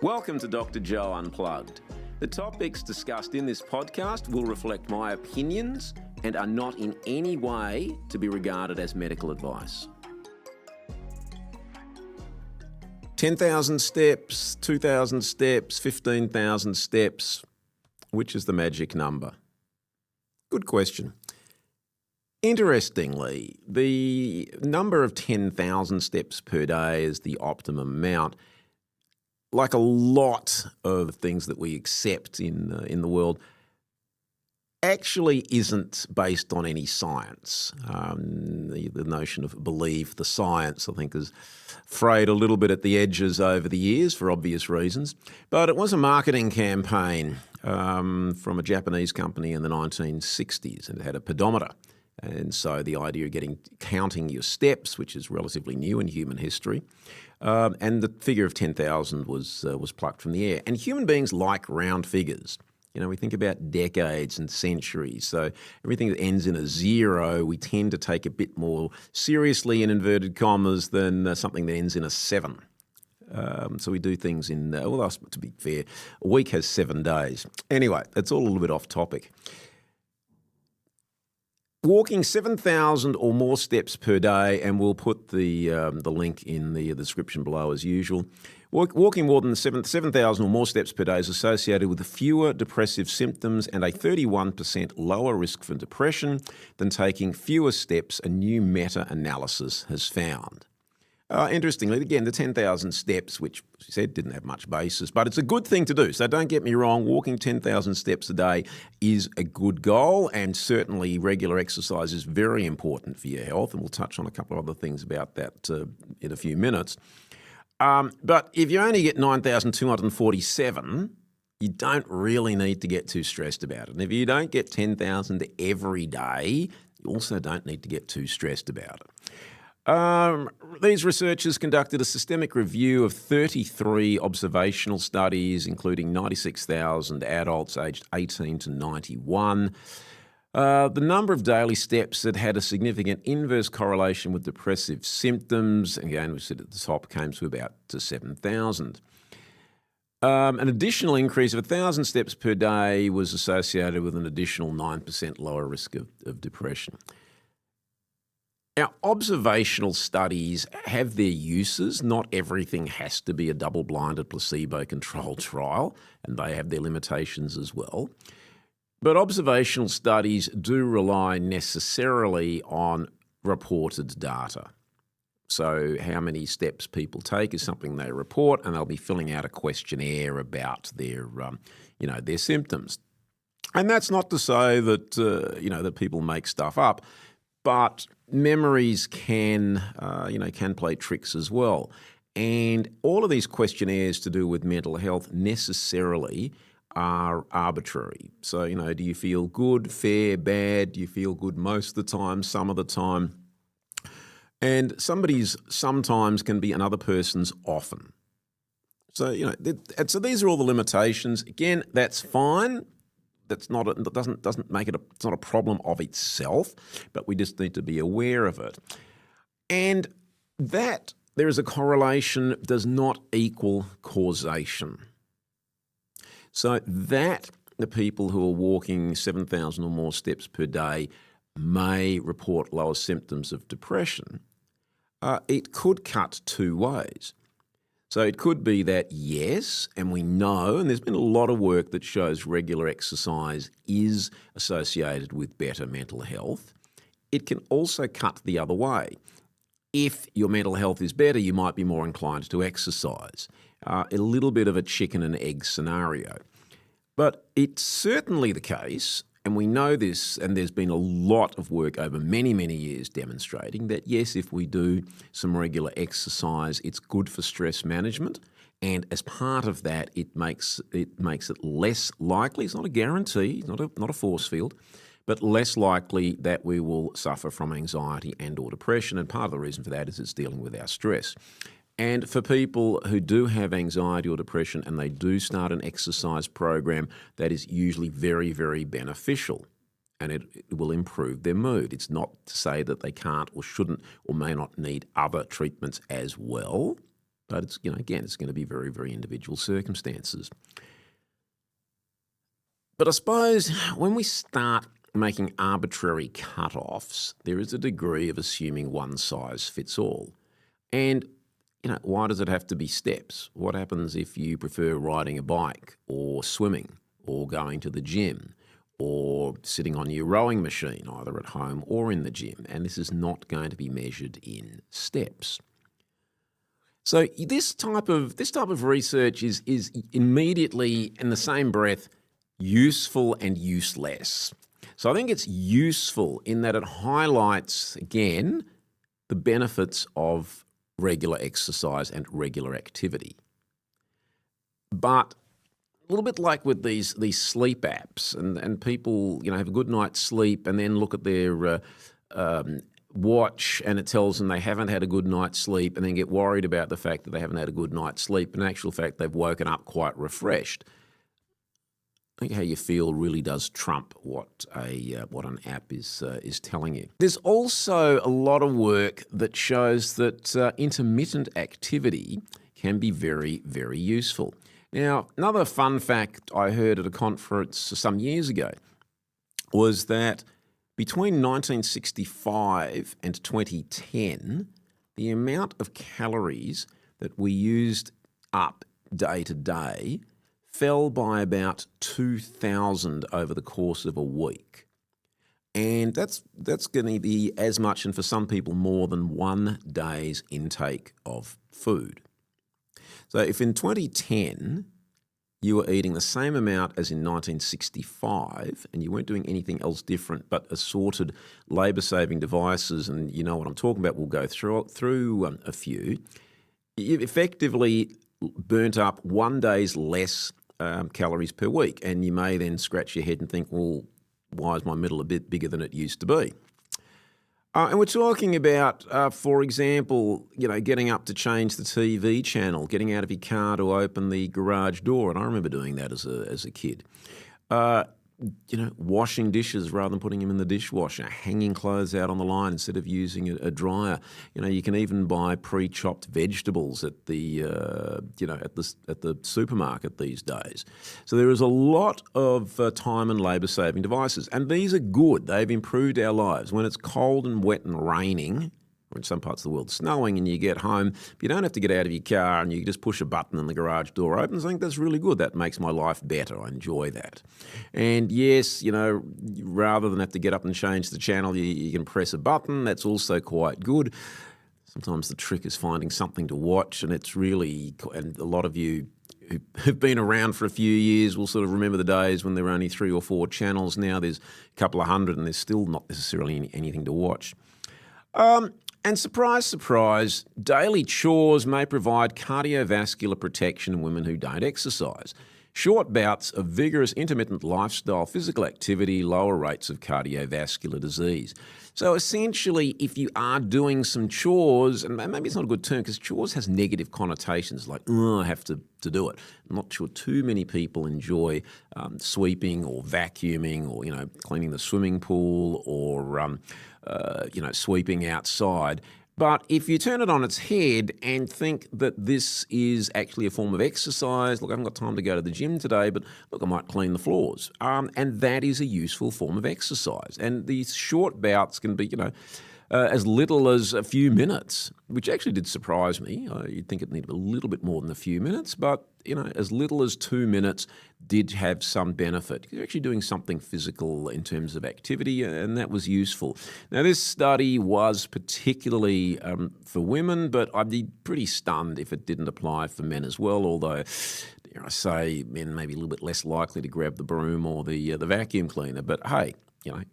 Welcome to Dr Joe Unplugged. The topics discussed in this podcast will reflect my opinions and are not in any way to be regarded as medical advice. 10,000 steps, 2,000 steps, 15,000 steps. Which is the magic number? Good question. Interestingly, the number of 10,000 steps per day is the optimum amount. Like a lot of things that we accept in the world, actually isn't based on any science. The notion of belief, the science, I think, has frayed a little bit at the edges over the years for obvious reasons. But it was a marketing campaign from a Japanese company in the 1960s, and it had a pedometer. And so the idea of counting your steps, which is relatively new in human history, and the figure of 10,000 was plucked from the air. And human beings like round figures. You know, we think about decades and centuries. So everything that ends in a zero, we tend to take a bit more seriously, in inverted commas, than something that ends in a 7. So we do things in, to be fair, a week has 7 days. Anyway, that's all a little bit off topic. Walking 7,000 or more steps per day, and we'll put the link in the description below as usual. Walking more than 7,000 or more steps per day is associated with fewer depressive symptoms and a 31% lower risk for depression than taking fewer steps, a new meta-analysis has found. Interestingly, again, the 10,000 steps, which she said didn't have much basis, but it's a good thing to do. So don't get me wrong, walking 10,000 steps a day is a good goal, and certainly regular exercise is very important for your health, and we'll touch on a couple of other things about that in a few minutes. But if you only get 9,247, you don't really need to get too stressed about it. And if you don't get 10,000 every day, you also don't need to get too stressed about it. These researchers conducted a systemic review of 33 observational studies, including 96,000 adults aged 18 to 91. The number of daily steps that had a significant inverse correlation with depressive symptoms, again, we said at the top, came to about 7,000. An additional increase of 1,000 steps per day was associated with an additional 9% lower risk of depression. Now, observational studies have their uses. Not everything has to be a double-blinded placebo-controlled trial, and they have their limitations as well. But observational studies do rely necessarily on reported data. So how many steps people take is something they report, and they'll be filling out a questionnaire about their symptoms. And that's not to say that that people make stuff up, but memories can play tricks as well. And all of these questionnaires to do with mental health necessarily are arbitrary. So, do you feel good, fair, bad? Do you feel good most of the time, some of the time? And somebody's sometimes can be another person's often. So, so these are all the limitations. Again, that's fine. Doesn't make it it's not a problem of itself, but we just need to be aware of it. And that there is a correlation does not equal causation. So that the people who are walking 7,000 or more steps per day may report lower symptoms of depression, it could cut two ways. So it could be that, yes, and we know, and there's been a lot of work that shows regular exercise is associated with better mental health. It can also cut the other way. If your mental health is better, you might be more inclined to exercise. A little bit of a chicken and egg scenario. But it's certainly the case, and we know this, and there's been a lot of work over many, many years demonstrating that, yes, if we do some regular exercise, it's good for stress management. And as part of that, it makes it less likely, it's not a guarantee, it's not a force field, but less likely that we will suffer from anxiety and or depression. And part of the reason for that is it's dealing with our stress. And for people who do have anxiety or depression and they do start an exercise program, that is usually very, very beneficial, and it will improve their mood. It's not to say that they can't or shouldn't or may not need other treatments as well, But it's, again, it's going to be very, very individual circumstances. But I suppose when we start making arbitrary cut-offs, there is a degree of assuming one size fits all. And, why does it have to be steps? What happens if you prefer riding a bike or swimming or going to the gym or sitting on your rowing machine, either at home or in the gym? And this is not going to be measured in steps. So this type of research is immediately, in the same breath, useful and useless. So I think it's useful in that it highlights, again, the benefits of regular exercise and regular activity. But a little bit like with these sleep apps, and people have a good night's sleep and then look at their watch and it tells them they haven't had a good night's sleep, and then get worried about the fact that they haven't had a good night's sleep. In actual fact, they've woken up quite refreshed. I think how you feel really does trump what an app is telling you. There's also a lot of work that shows that intermittent activity can be very, very useful. Now, another fun fact I heard at a conference some years ago was that between 1965 and 2010, the amount of calories that we used up day to day fell by about 2,000 over the course of a week. And that's going to be as much, and for some people more than 1 day's intake of food. So if in 2010 you were eating the same amount as in 1965 and you weren't doing anything else different but assorted labour-saving devices, and you know what I'm talking about, we'll go through a few, you effectively burnt up 1 day's less calories per week. And you may then scratch your head and think, well, why is my middle a bit bigger than it used to be? And we're talking about, for example, getting up to change the TV channel, getting out of your car to open the garage door. And I remember doing that as a kid. Washing dishes rather than putting them in the dishwasher, hanging clothes out on the line instead of using a dryer. You can even buy pre-chopped vegetables at the at the supermarket these days. So there is a lot of time and labour-saving devices, and these are good. They've improved our lives. When it's cold and wet and raining, or in some parts of the world snowing, and you get home, you don't have to get out of your car and you just push a button and the garage door opens. I think that's really good. That makes my life better. I enjoy that. And yes, rather than have to get up and change the channel, you can press a button. That's also quite good. Sometimes the trick is finding something to watch, and it's really, and a lot of you who've been around for a few years will sort of remember the days when there were only 3 or 4 channels. Now there's a couple of hundred and there's still not necessarily anything to watch. And surprise, surprise, daily chores may provide cardiovascular protection in women who don't exercise. Short bouts of vigorous intermittent lifestyle, physical activity, lower rates of cardiovascular disease. So essentially, if you are doing some chores, and maybe it's not a good term because chores has negative connotations like, I have to do it. I'm not sure too many people enjoy sweeping or vacuuming or, cleaning the swimming pool or, sweeping outside. But if you turn it on its head and think that this is actually a form of exercise, look, I haven't got time to go to the gym today, but look, I might clean the floors. And that is a useful form of exercise. And these short bouts can be, as little as a few minutes, which actually did surprise me. You'd think it needed a little bit more than a few minutes, but, as little as 2 minutes did have some benefit. You're actually doing something physical in terms of activity, and that was useful. Now, this study was particularly for women, but I'd be pretty stunned if it didn't apply for men as well, although, dare I say, men may be a little bit less likely to grab the broom or the vacuum cleaner. But hey,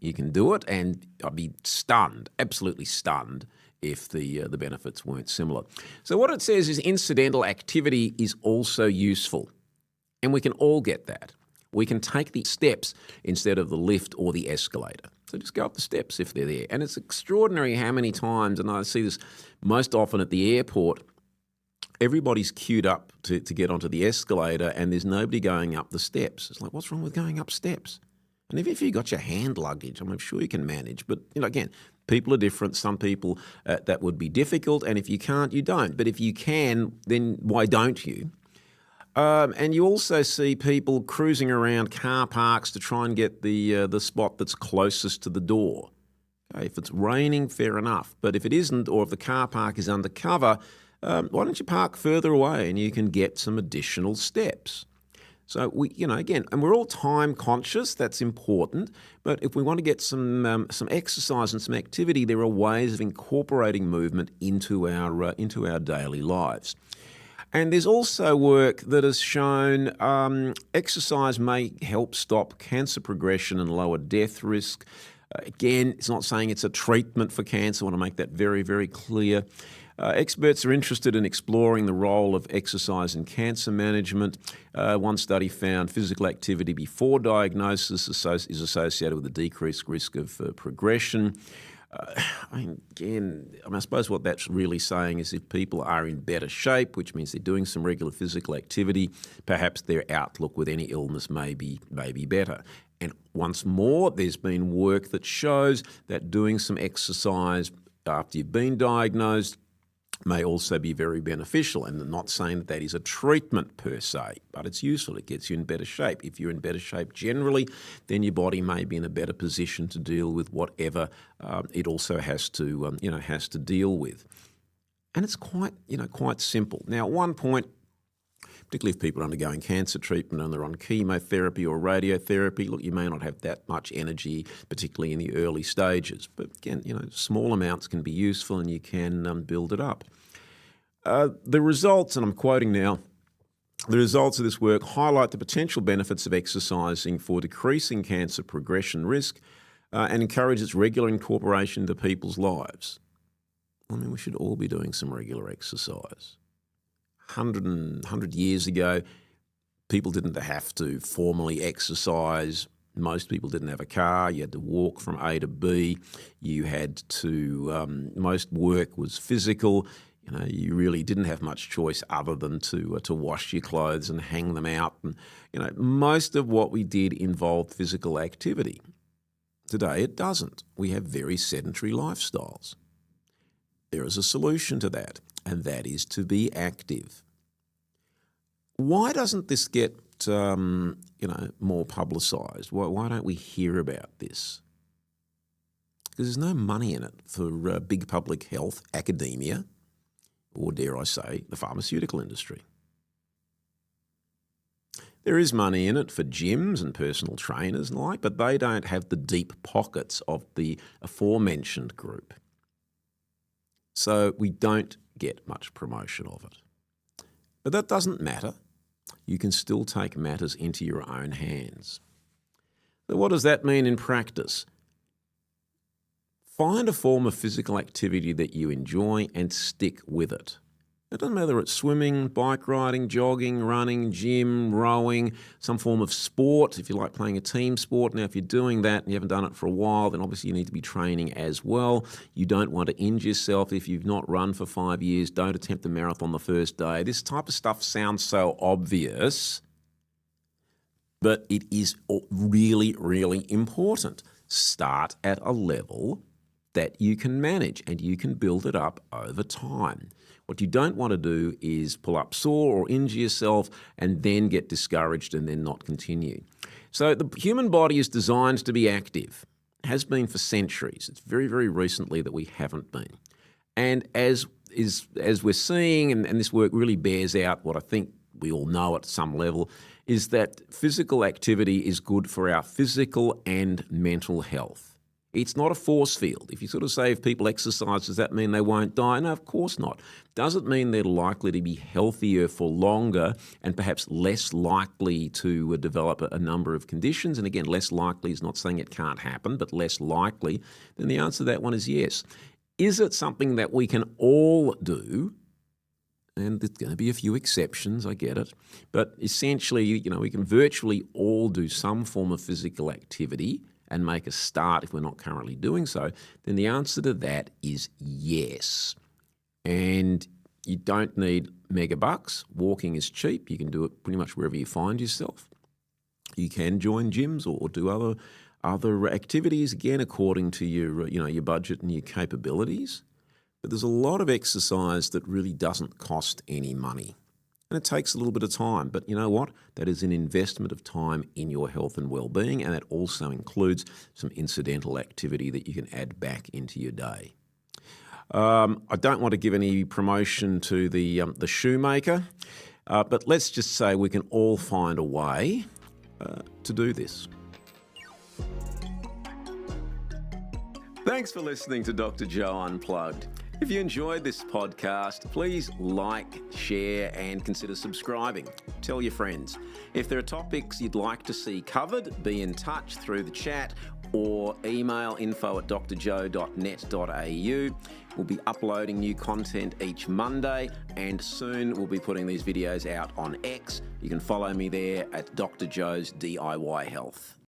you can do it, and I'd be stunned, absolutely stunned, if the benefits weren't similar. So what it says is incidental activity is also useful, and we can all get that. We can take the steps instead of the lift or the escalator. So just go up the steps if they're there. And it's extraordinary how many times, and I see this most often at the airport, everybody's queued up to get onto the escalator and there's nobody going up the steps. It's like, what's wrong with going up steps? And if you've got your hand luggage, I'm sure you can manage. But, again, People are different. Some people that would be difficult, and if you can't, you don't. But if you can, then why don't you? And you also see people cruising around car parks to try and get the spot that's closest to the door. Okay, if it's raining, fair enough. But if it isn't, or if the car park is undercover, why don't you park further away and you can get some additional steps? So again, and we're all time conscious. That's important. But if we want to get some exercise and some activity, there are ways of incorporating movement into our daily lives. And there's also work that has shown exercise may help stop cancer progression and lower death risk. Again, it's not saying it's a treatment for cancer. I want to make that very, very clear. Experts are interested in exploring the role of exercise in cancer management. One study found physical activity before diagnosis is associated with a decreased risk of progression. I suppose what that's really saying is if people are in better shape, which means they're doing some regular physical activity, perhaps their outlook with any illness may be better. And once more, there's been work that shows that doing some exercise after you've been diagnosed may also be very beneficial. And I'm not saying that is a treatment per se, but it's useful. It gets you in better shape. If you're in better shape generally, then your body may be in a better position to deal with whatever it also has to deal with. And it's quite simple. Now, at one point, particularly if people are undergoing cancer treatment and they're on chemotherapy or radiotherapy, look, you may not have that much energy, particularly in the early stages. But again, small amounts can be useful and you can build it up. The results, and I'm quoting now, the results of this work highlight the potential benefits of exercising for decreasing cancer progression risk and encourage its regular incorporation into people's lives. I mean, we should all be doing some regular exercise. 100 years ago, people didn't have to formally exercise. Most people didn't have a car. You had to walk from A to B. You had to, most work was physical. You really didn't have much choice other than to wash your clothes and hang them out. And, most of what we did involved physical activity. Today, it doesn't. We have very sedentary lifestyles. There is a solution to that, and that is to be active. Why doesn't this get more publicised? Why don't we hear about this? Because there's no money in it for big public health, academia, or dare I say, the pharmaceutical industry. There is money in it for gyms and personal trainers and the like, but they don't have the deep pockets of the aforementioned group. So we don't get much promotion of it. But that doesn't matter. You can still take matters into your own hands. So what does that mean in practice? Find a form of physical activity that you enjoy and stick with it. It doesn't matter whether it's swimming, bike riding, jogging, running, gym, rowing, some form of sport, if you like playing a team sport. Now, if you're doing that and you haven't done it for a while, then obviously you need to be training as well. You don't want to injure yourself. If you've not run for 5 years, don't attempt a marathon the first day. This type of stuff sounds so obvious, but it is really, really important. Start at a level that you can manage and you can build it up over time. What you don't want to do is pull up sore or injure yourself and then get discouraged and then not continue. So the human body is designed to be active, has been for centuries. It's very, very recently that we haven't been. And as we're seeing, and this work really bears out what I think we all know at some level, is that physical activity is good for our physical and mental health. It's not a force field. If you sort of say if people exercise, does that mean they won't die? No, of course not. Does it mean they're likely to be healthier for longer and perhaps less likely to develop a number of conditions? And again, less likely is not saying it can't happen, but less likely. Then the answer to that one is yes. Is it something that we can all do? And there's going to be a few exceptions, I get it. But essentially, we can virtually all do some form of physical activity and make a start if we're not currently doing so, then the answer to that is yes. And you don't need mega bucks. Walking is cheap. You can do it pretty much wherever you find yourself. You can join gyms or do other activities, again, according to your budget and your capabilities. But there's a lot of exercise that really doesn't cost any money. And it takes a little bit of time. But you know what? That is an investment of time in your health and well-being, and that also includes some incidental activity that you can add back into your day. I don't want to give any promotion to the shoemaker, but let's just say we can all find a way to do this. Thanks for listening to Dr. Joe Unplugged. If you enjoyed this podcast, please like, share, and consider subscribing. Tell your friends. If there are topics you'd like to see covered, be in touch through the chat or email info@drjoe.net.au. We'll be uploading new content each Monday, and soon we'll be putting these videos out on X. You can follow me there at Dr. Joe's DIY Health.